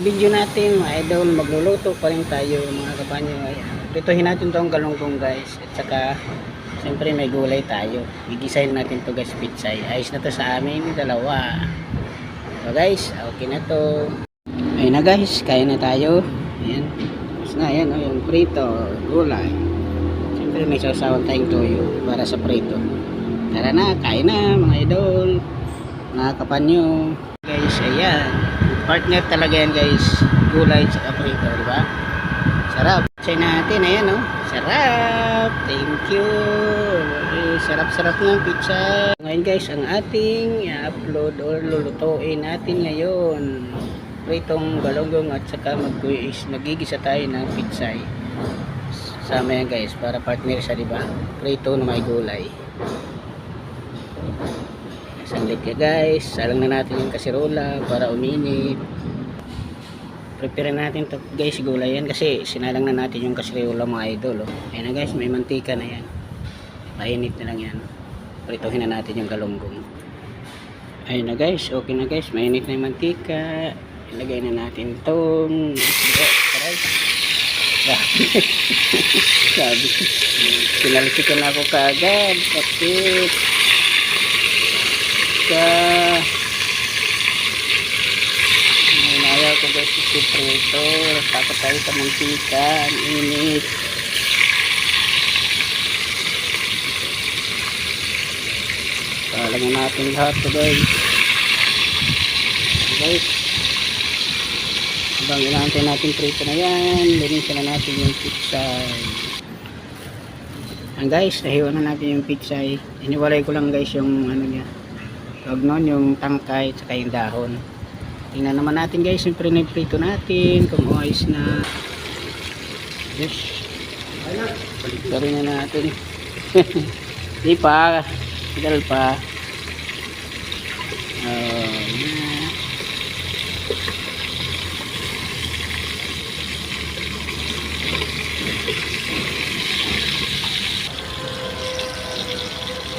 Video natin mga idol, magluluto pa rin tayo mga kapanyo. Ayan. Prituhin natin tong galunggong guys. At saka siyempre may gulay tayo. Gigisahin natin to guys, pitsay. Ayos na to sa amin dalawa. So guys, okay na to. Ayun na guys, kaya na tayo. Ayan. Tapos na yan, oh, yung prito, gulay. Siyempre may sasawang tayong toyo para sa prito. Tara na, kaya na mga idol. Mga kapanyo. Guys, ayan. Partner talaga yan guys, gulay at prito, di ba? Sarap. Try natin, ayan oh. Sarap. Thank you. Sarap-sarap ng pizza. Ngayon guys, ang ating i-upload or lulutuin natin ngayon, pritong galunggong at saka magigisa tayo ng pizza. Sama yan guys, para partner sa, di ba? Prito na may gulay. Sandlit ka guys, salang na natin yung kasirola para uminit. Prepare natin to guys, gulay yan kasi sinalang na natin yung kasirola mga idol. Ayan na guys, may mantika na yan. Mainit na lang yan. Prituhin na natin yung galunggong. Ayan na guys, okay na guys, mainit na yung mantika. Ilagay na natin itong sabi pinalisikan ako kaagad kapit ayaw ko guys isipro ito. Tapos tayo sa mantika, ang init. Palagyan natin lahat to guys. Habang inaantay natin prito na yan, linisan na natin yung pizza. Ang guys, nahiwa na natin yung pizza. Iniwalay ko lang guys yung ano niya, tawag nun, yung tangkay at saka yung dahon. Tingnan naman natin guys yung prito natin kung ayos na. Yes, baliktarin na natin. Di pa, tagal pa.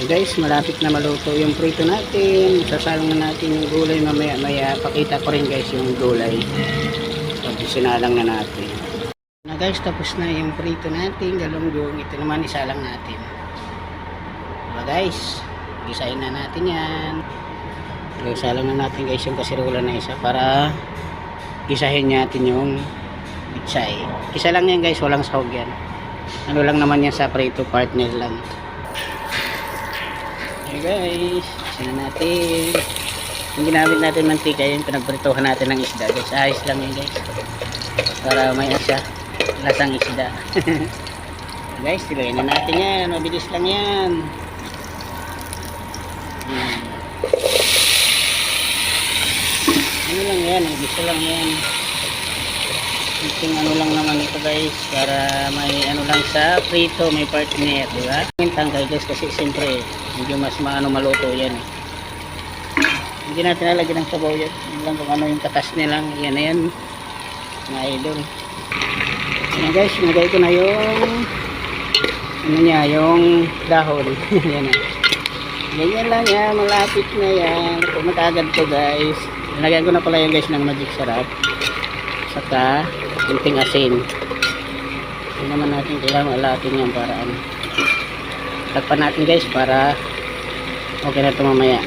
Guys, malapit na maluto yung prito natin. Sasalang na natin yung gulay mamaya. Pakita ko rin guys yung gulay pag sinalang na natin na guys. Tapos na yung prito natin galunggong. Ito naman isalang natin, diba guys? Gisahin na natin yan. Isalang na natin guys yung kasirola na isa para gisahin natin yung pitsay. Isa lang yan guys, walang sahog yan. Ano lang naman yan sa prito, partner lang. Guys, isa na natin yung ginamit natin mantika, yung pinagprituhan natin ng isda guys. Ayos lang yun guys para may asa lasang isda. Guys, tilayin na natin yan, mabilis lang yan. Ano lang yan, gusto lang yan. Yung ano lang naman ito guys, para may ano lang sa prito, may partner, di ba? Yung tangkay guys, kasi siyempre medyo mas maluto yan eh. Hindi natin nalagyan ng sabaw yan. Yun lang kung ano yung katas nilang, yan na yan mga idol. Yan guys, nagay ko na yung ano niya, yung dahon. Yan na, ganyan lang yan, malapit na yan. Kung matagad to guys, nalagyan ko na pala yan guys ng magic sarap saka kunting asin. Hindi naman natin kailangan alatin yan para ano, takpan natin guys para okay na ito mamaya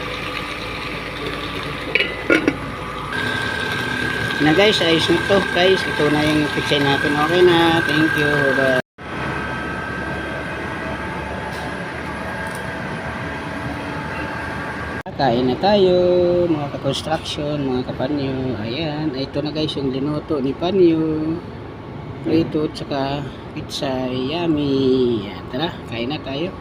na guys. Ayos na ito guys, ito na yung pizza natin. Okay na, thank you, bye. Kain na tayo mga ka-construction, mga kapanyo. Ayan, ito na guys yung linuto ni Panyo, prito at saka pizza, yummy. Ayan, tara, kain na tayo.